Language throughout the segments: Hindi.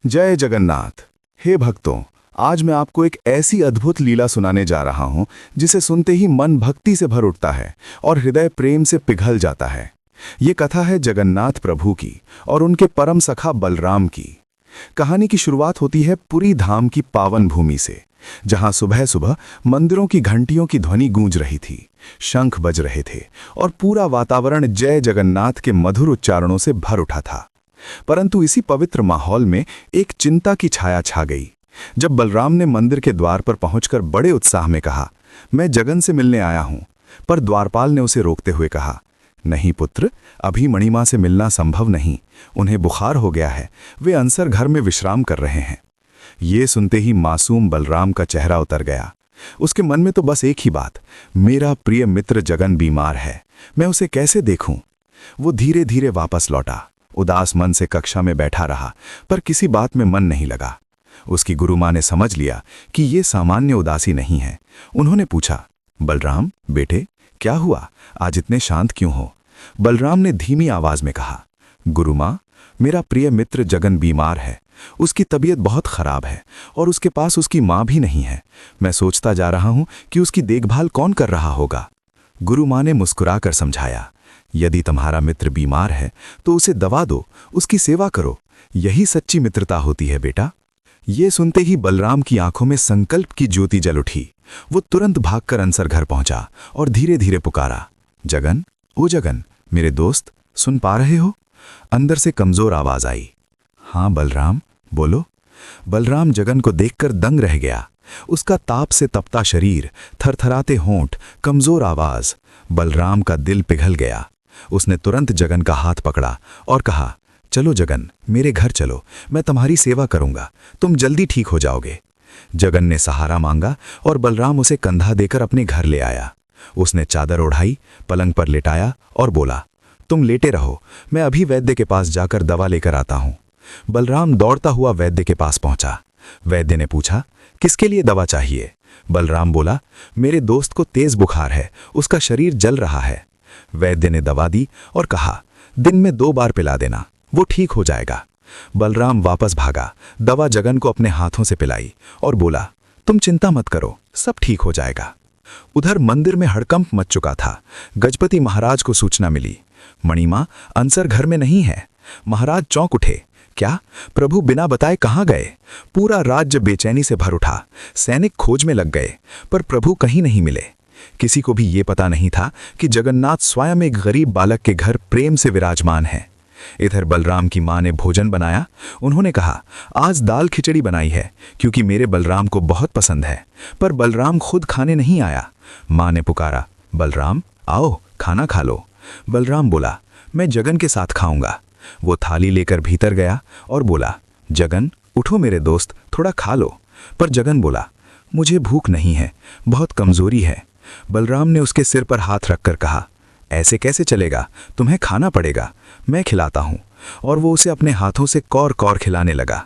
जय जगन्नाथ। हे भक्तों, आज मैं आपको एक ऐसी अद्भुत लीला सुनाने जा रहा हूं जिसे सुनते ही मन भक्ति से भर उठता है और हृदय प्रेम से पिघल जाता है। ये कथा है जगन्नाथ प्रभु की और उनके परम सखा बलराम की। कहानी की शुरुआत होती है पुरी धाम की पावन भूमि से, जहां सुबह सुबह मंदिरों की घंटियों की ध्वनि गूंज रही थी, शंख बज रहे थे और पूरा वातावरण जय जगन्नाथ के मधुर उच्चारणों से भर उठा था। परंतु इसी पवित्र माहौल में एक चिंता की छाया छा गई जब बलराम ने मंदिर के द्वार पर पहुंचकर बड़े उत्साह में कहा, मैं जगन से मिलने आया हूं। पर द्वारपाल ने उसे रोकते हुए कहा, नहीं पुत्र, अभी मणिमा से मिलना संभव नहीं। उन्हें बुखार हो गया है, वे अंसर घर में विश्राम कर रहे हैं। ये सुनते ही मासूम बलराम का चेहरा उतर गया। उसके मन में तो बस एक ही बात, मेरा प्रिय मित्र जगन बीमार है, मैं उसे कैसे देखूं। वो धीरे धीरे वापस लौटा, उदास मन से कक्षा में बैठा रहा, पर किसी बात में मन नहीं लगा। उसकी गुरुमाँ ने समझ लिया कि ये सामान्य उदासी नहीं है। उन्होंने पूछा, बलराम बेटे, क्या हुआ, आज इतने शांत क्यों हो? बलराम ने धीमी आवाज में कहा, गुरुमाँ, मेरा प्रिय मित्र जगन बीमार है। उसकी तबीयत बहुत खराब है और उसके पास उसकी माँ भी नहीं है। मैं सोचता जा रहा हूं कि उसकी देखभाल कौन कर रहा होगा। गुरुमाँ ने मुस्कुराकर समझाया, यदि तुम्हारा मित्र बीमार है तो उसे दवा दो, उसकी सेवा करो। यही सच्ची मित्रता होती है बेटा। ये सुनते ही बलराम की आंखों में संकल्प की ज्योति जल उठी। वो तुरंत भागकर अंसर घर पहुंचा और धीरे धीरे पुकारा, जगन, ओ जगन, मेरे दोस्त, सुन पा रहे हो? अंदर से कमजोर आवाज आई। हाँ बलराम, बोलो। बलराम जगन को देखकर दंग रह गया। उसका ताप से तपता शरीर, थरथराते होंठ, कमजोर आवाज। बलराम का दिल पिघल गया। उसने तुरंत जगन का हाथ पकड़ा और कहा, चलो जगन, मेरे घर चलो, मैं तुम्हारी सेवा करूंगा, तुम जल्दी ठीक हो जाओगे। जगन ने सहारा मांगा और बलराम उसे कंधा देकर अपने घर ले आया। उसने चादर ओढ़ाई, पलंग पर लेटाया और बोला, तुम लेटे रहो, मैं अभी वैद्य के पास जाकर दवा लेकर आता हूं। बलराम दौड़ता हुआ वैद्य के पास पहुंचा। वैद्य ने पूछा, किसके लिए दवा चाहिए? बलराम बोला, मेरे दोस्त को तेज बुखार है, उसका शरीर जल रहा है। वैद्य ने दवा दी और कहा, दिन में 2 बार पिला देना, वो ठीक हो जाएगा। बलराम वापस भागा, दवा जगन को अपने हाथों से पिलाई और बोला, तुम चिंता मत करो, सब ठीक हो जाएगा। उधर मंदिर में हड़कंप मच चुका था। गजपति महाराज को सूचना मिली, मणिमा अंसर घर में नहीं है। महाराज चौंक उठे, क्या प्रभु बिना बताए कहाँ गए? पूरा राज्य बेचैनी से भर उठा। सैनिक खोज में लग गए, पर प्रभु कहीं नहीं मिले। किसी को भी ये पता नहीं था कि जगन्नाथ स्वयं एक गरीब बालक के घर प्रेम से विराजमान है। इधर बलराम की माँ ने भोजन बनाया। उन्होंने कहा, आज दाल खिचड़ी बनाई है क्योंकि मेरे बलराम को बहुत पसंद है। पर बलराम खुद खाने नहीं आया। माँ ने पुकारा, बलराम आओ, खाना खा लो। बलराम बोला, मैं जगन के साथ खाऊंगा। वो थाली लेकर भीतर गया और बोला, जगन उठो मेरे दोस्त, थोड़ा खा लो। पर जगन बोला, मुझे भूख नहीं है, बहुत कमजोरी है। बलराम ने उसके सिर पर हाथ रखकर कहा, ऐसे कैसे चलेगा, तुम्हें खाना पड़ेगा, मैं खिलाता हूं। और वो उसे अपने हाथों से कौर कौर खिलाने लगा।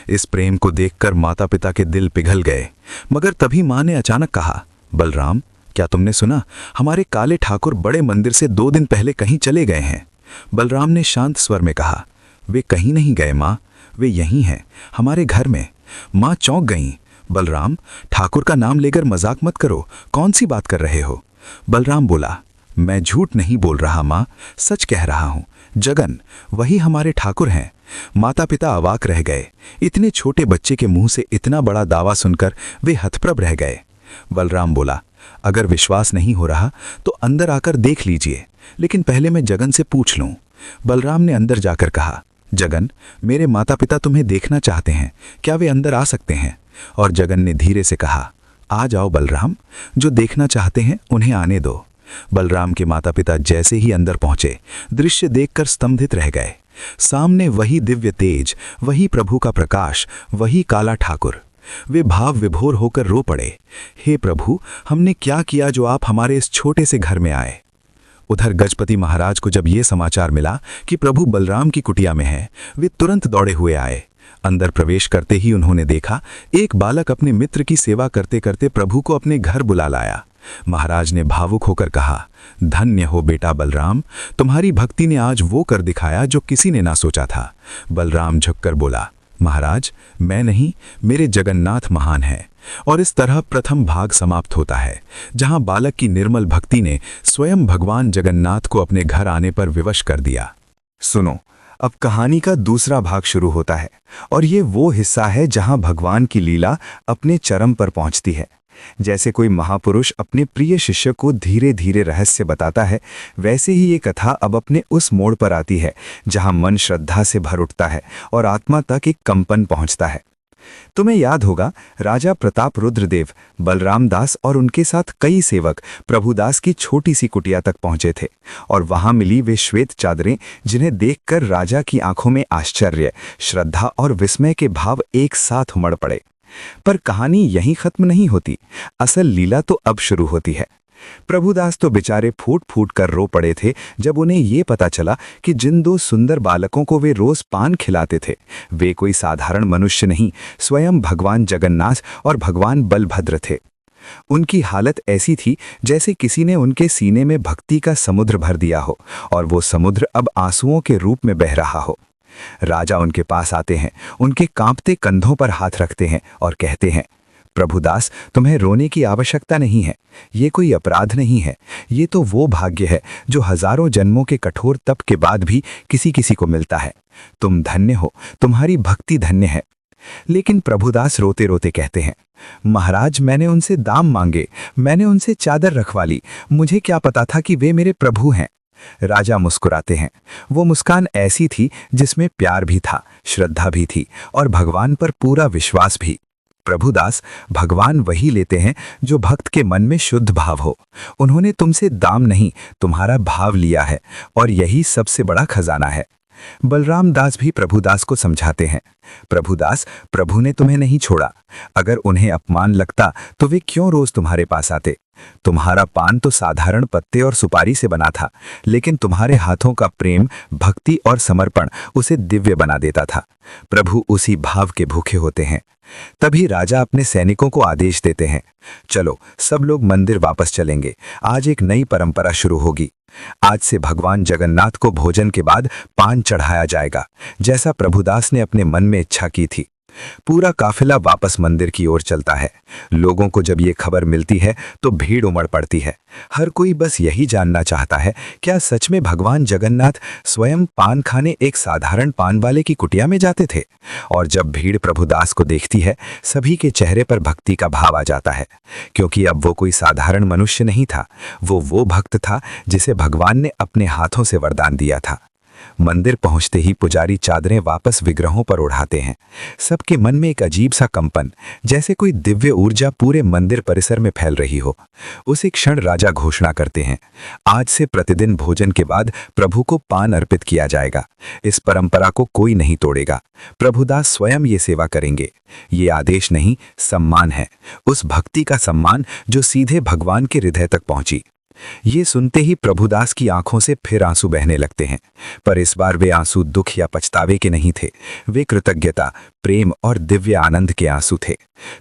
इस प्रेम को देखकर माता पिता के दिल पिघल गए। मगर तभी माँ ने अचानक कहा, बलराम, क्या तुमने सुना, हमारे काले ठाकुर बड़े मंदिर से 2 दिन पहले कहीं चले गए हैं। बलराम ने शांत स्वर में कहा, वे कहीं नहीं गए माँ, वे यहीं हैं, हमारे घर में। माँ चौंक गईं। बलराम, ठाकुर का नाम लेकर मजाक मत करो, कौन सी बात कर रहे हो? बलराम बोला, मैं झूठ नहीं बोल रहा माँ, सच कह रहा हूँ। जगन वही हमारे ठाकुर हैं। माता पिता अवाक रह गए। इतने छोटे बच्चे के मुंह से इतना बड़ा दावा सुनकर वे हतप्रभ रह गए। बलराम बोला, अगर विश्वास नहीं हो रहा तो अंदर आकर देख लीजिए, लेकिन पहले मैं जगन से पूछ लूं। बलराम ने अंदर जाकर कहा, जगन, मेरे माता पिता तुम्हें देखना चाहते हैं, क्या वे अंदर आ सकते हैं? और जगन ने धीरे से कहा, आ जाओ बलराम, जो देखना चाहते हैं उन्हें आने दो। बलराम के माता पिता जैसे ही अंदर पहुंचे, दृश्य देखकर स्तंभित रह गए। सामने वही दिव्य तेज, वही प्रभु का प्रकाश, वही काला ठाकुर। वे भाव विभोर होकर रो पड़े, हे प्रभु, हमने क्या किया जो आप हमारे इस छोटे से घर में आए? उधर गजपति महाराज को जब ये समाचार मिला कि प्रभु बलराम की कुटिया में है, वे तुरंत दौड़े हुए आए। अंदर प्रवेश करते ही उन्होंने देखा, एक बालक अपने मित्र की सेवा करते करते प्रभु को अपने घर बुला लाया। महाराज ने भावुक होकर कहा, धन्य हो बेटा बलराम, तुम्हारी भक्ति ने आज वो कर दिखाया जो किसी ने ना सोचा था। बलराम झुककर बोला, महाराज, मैं नहीं, मेरे जगन्नाथ महान है। और इस तरह प्रथम भाग समाप्त होता है, जहां बालक की निर्मल भक्ति ने स्वयं भगवान जगन्नाथ को अपने घर आने पर विवश कर दिया। सुनो, अब कहानी का दूसरा भाग शुरू होता है, और ये वो हिस्सा है जहां भगवान की लीला अपने चरम पर पहुंचती है। जैसे कोई महापुरुष अपने प्रिय शिष्य को धीरे धीरे रहस्य बताता है, वैसे ही ये कथा अब अपने उस मोड़ पर आती है जहां मन श्रद्धा से भर उठता है और आत्मा तक एक कंपन पहुंचता है। तुम्हें याद होगा, राजा प्रताप रुद्रदेव, बलराम दास और उनके साथ कई सेवक प्रभुदास की छोटी सी कुटिया तक पहुंचे थे, और वहां मिली वे श्वेत चादरें जिन्हें देखकर राजा की आंखों में आश्चर्य, श्रद्धा और विस्मय के भाव एक साथ उमड़ पड़े। पर कहानी यहीं खत्म नहीं होती, असल लीला तो अब शुरू होती है। प्रभुदास तो बेचारे फूट फूट कर रो पड़े थे जब उन्हें ये पता चला कि जिन दो सुंदर बालकों को वे रोज पान खिलाते थे, वे कोई साधारण मनुष्य नहीं, स्वयं भगवान जगन्नाथ और भगवान बलभद्र थे। उनकी हालत ऐसी थी जैसे किसी ने उनके सीने में भक्ति का समुद्र भर दिया हो, और वो समुद्र अब आंसुओं के रूप में बह रहा हो। राजा उनके पास आते हैं, उनके कांपते कंधों पर हाथ रखते हैं और कहते हैं, प्रभुदास, तुम्हें रोने की आवश्यकता नहीं है। ये कोई अपराध नहीं है, ये तो वो भाग्य है जो हजारों जन्मों के कठोर तप के बाद भी किसी किसी को मिलता है। तुम धन्य हो, तुम्हारी भक्ति धन्य है। लेकिन प्रभुदास रोते रोते कहते हैं, महाराज, मैंने उनसे दाम मांगे, मैंने उनसे चादर रखवा ली, मुझे क्या पता था कि वे मेरे प्रभु हैं। राजा मुस्कुराते हैं। वो मुस्कान ऐसी थी जिसमें प्यार भी था, श्रद्धा भी थी और भगवान पर पूरा विश्वास भी। प्रभुदास, भगवान वही लेते हैं जो भक्त के मन में शुद्ध भाव हो। उन्होंने तुमसे दाम नहीं, तुम्हारा भाव लिया है, और यही सबसे बड़ा खजाना है। बलराम दास भी प्रभुदास को समझाते हैं, प्रभुदास, प्रभु ने तुम्हें नहीं छोड़ा। अगर उन्हें अपमान लगता तो वे क्यों रोज तुम्हारे पास आते? तुम्हारा पान तो साधारण पत्ते और सुपारी से बना था, लेकिन तुम्हारे हाथों का प्रेम, भक्ति और समर्पण उसे दिव्य बना देता था। प्रभु उसी भाव के भूखे होते हैं। तभी राजा अपने सैनिकों को आदेश देते हैं, चलो सब लोग मंदिर वापस चलेंगे, आज एक नई परंपरा शुरू होगी। आज से भगवान जगन्नाथ को भोजन के बाद पान चढ़ाया जाएगा, जैसा प्रभुदास ने अपने मन में इच्छा की थी। पूरा काफिला वापस मंदिर की ओर चलता है। लोगों को जब ये खबर मिलती है तो भीड़ उमड़ पड़ती है। हर कोई बस यही जानना चाहता है, क्या सच में भगवान जगन्नाथ स्वयं पान खाने एक साधारण पान वाले की कुटिया में जाते थे? और जब भीड़ प्रभुदास को देखती है, सभी के चेहरे पर भक्ति का भाव आ जाता है, क्योंकि अब वो कोई साधारण मनुष्य नहीं था, वो भक्त था जिसे भगवान ने अपने हाथों से वरदान दिया था। मंदिर पहुंचते ही पुजारी चादरें वापस विग्रहों पर उड़ाते हैं। सबके मन में एक अजीब सा कंपन, जैसे कोई दिव्य ऊर्जा पूरे मंदिर परिसर में फैल रही हो। उसी क्षण राजा घोषणा करते हैं, आज से प्रतिदिन भोजन के बाद प्रभु को पान अर्पित किया जाएगा। इस परंपरा को कोई नहीं तोड़ेगा। प्रभुदास स्वयं ये सेवा करेंगे। ये आदेश नहीं, सम्मान है, उस भक्ति का सम्मान जो सीधे भगवान के हृदय तक पहुंची। ये सुनते ही प्रभुदास की आंखों से फिर आंसू बहने लगते हैं, पर इस बार वे आंसू दुख या पछतावे के नहीं थे। वे कृतज्ञता, प्रेम और दिव्य आनंद के आंसू थे।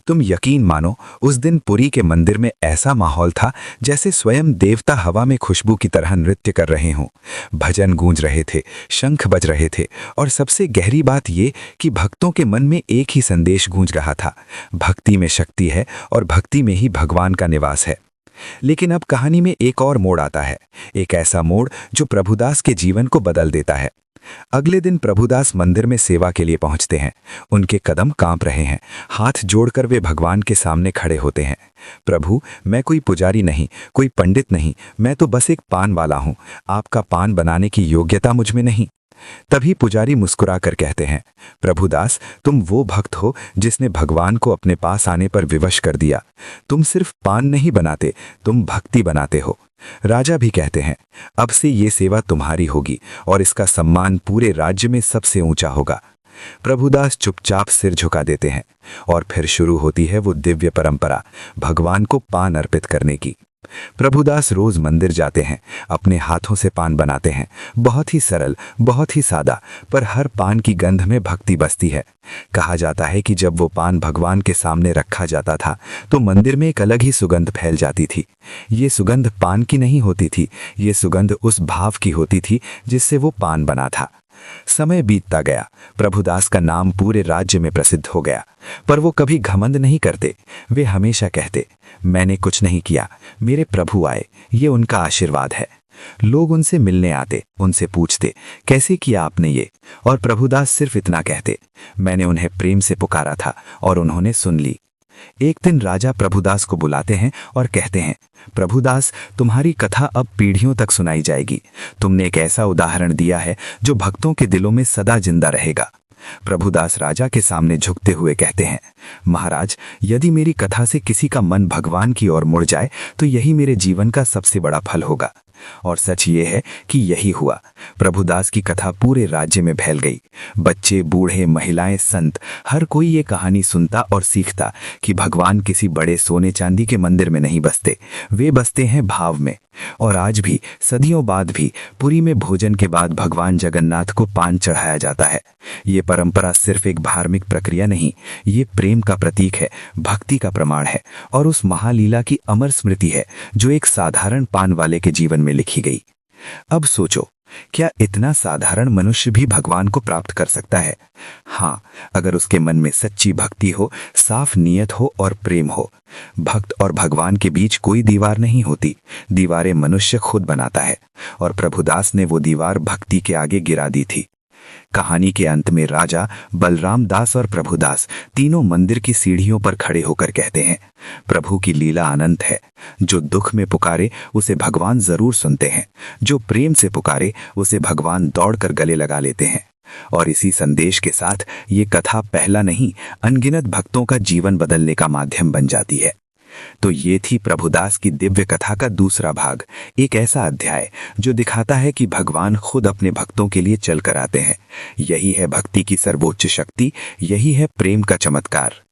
तुम यकीन मानो, उस दिन पुरी के मंदिर में ऐसा माहौल था जैसे स्वयं देवता हवा में खुशबू की तरह नृत्य कर रहे हों। भजन गूंज रहे थे, शंख बज रहे थे, और सबसे गहरी बात ये कि भक्तों के मन में एक ही संदेश गूंज रहा था, भक्ति में शक्ति है और भक्ति में ही भगवान का निवास है। लेकिन अब कहानी में एक और मोड़ आता है, एक ऐसा मोड़ जो प्रभुदास के जीवन को बदल देता है। अगले दिन प्रभुदास मंदिर में सेवा के लिए पहुंचते हैं। उनके कदम कांप रहे हैं। हाथ जोड़कर वे भगवान के सामने खड़े होते हैं। प्रभु, मैं कोई पुजारी नहीं, कोई पंडित नहीं, मैं तो बस एक पान वाला हूं। आपका पान बनाने की योग्यता मुझ में नहीं। तभी पुजारी मुस्कुराकर कहते हैं, प्रभुदास, तुम वो भक्त हो जिसने भगवान को अपने पास आने पर विवश कर दिया। तुम सिर्फ पान नहीं बनाते, तुम भक्ति बनाते हो। राजा भी कहते हैं, अब से ये सेवा तुम्हारी होगी और इसका सम्मान पूरे राज्य में सबसे ऊंचा होगा। प्रभुदास चुपचाप सिर झुका देते हैं और फिर शुरू होती है वो दिव्य परंपरा, भगवान को पान अर्पित करने की। प्रभुदास रोज मंदिर जाते हैं, अपने हाथों से पान बनाते हैं। बहुत ही सरल, बहुत ही सादा, पर हर पान की गंध में भक्ति बसती है। कहा जाता है कि जब वो पान भगवान के सामने रखा जाता था तो मंदिर में एक अलग ही सुगंध फैल जाती थी। ये सुगंध पान की नहीं होती थी, ये सुगंध उस भाव की होती थी जिससे वो पान बना था। समय बीतता गया। प्रभुदास का नाम पूरे राज्य में प्रसिद्ध हो गया, पर वो कभी घमंड नहीं करते। वे हमेशा कहते, मैंने कुछ नहीं किया, मेरे प्रभु आए, ये उनका आशीर्वाद है। लोग उनसे मिलने आते, उनसे पूछते, कैसे किया आपने ये? और प्रभुदास सिर्फ इतना कहते, मैंने उन्हें प्रेम से पुकारा था और उन्होंने सुन ली। एक दिन राजा प्रभुदास को बुलाते हैं और कहते हैं, प्रभुदास, तुम्हारी कथा अब पीढ़ियों तक सुनाई जाएगी। तुमने एक ऐसा उदाहरण दिया है जो भक्तों के दिलों में सदा जिंदा रहेगा। प्रभुदास राजा के सामने झुकते हुए कहते हैं, महाराज, यदि मेरी कथा से किसी का मन भगवान की ओर मुड़ जाए तो यही मेरे जीवन का सबसे बड़ा फल होगा। और सच ये है कि यही हुआ। प्रभुदास की कथा पूरे राज्य में फैल गई। बच्चे, बूढ़े, महिलाएं, संत, हर कोई ये कहानी सुनता और सीखता कि भगवान किसी बड़े सोने चांदी के मंदिर में नहीं बसते, वे बसते हैं भाव में। और आज भी, सदियों बाद भी, पुरी में भोजन के बाद भगवान जगन्नाथ को पान चढ़ाया जाता है। ये परंपरा सिर्फ एक धार्मिक प्रक्रिया नहीं, ये प्रेम का प्रतीक है, भक्ति का प्रमाण है और उस महालीला की अमर स्मृति है जो एक साधारण पान वाले के जीवन में लिखी गई। अब सोचो, क्या इतना साधारण मनुष्य भी भगवान को प्राप्त कर सकता है? हाँ, अगर उसके मन में सच्ची भक्ति हो, साफ नीयत हो और प्रेम हो। भक्त और भगवान के बीच कोई दीवार नहीं होती, दीवारें मनुष्य खुद बनाता है। और प्रभुदास ने वो दीवार भक्ति के आगे गिरा दी थी। कहानी के अंत में राजा, बलराम दास और प्रभुदास तीनों मंदिर की सीढ़ियों पर खड़े होकर कहते हैं, प्रभु की लीला अनंत है। जो दुख में पुकारे उसे भगवान जरूर सुनते हैं, जो प्रेम से पुकारे उसे भगवान दौड़कर गले लगा लेते हैं। और इसी संदेश के साथ ये कथा पहला नहीं, अनगिनत भक्तों का जीवन बदलने का माध्यम बन जाती है। तो ये थी प्रभुदास की दिव्य कथा का दूसरा भाग, एक ऐसा अध्याय जो दिखाता है कि भगवान खुद अपने भक्तों के लिए चल कर आते हैं। यही है भक्ति की सर्वोच्च शक्ति, यही है प्रेम का चमत्कार।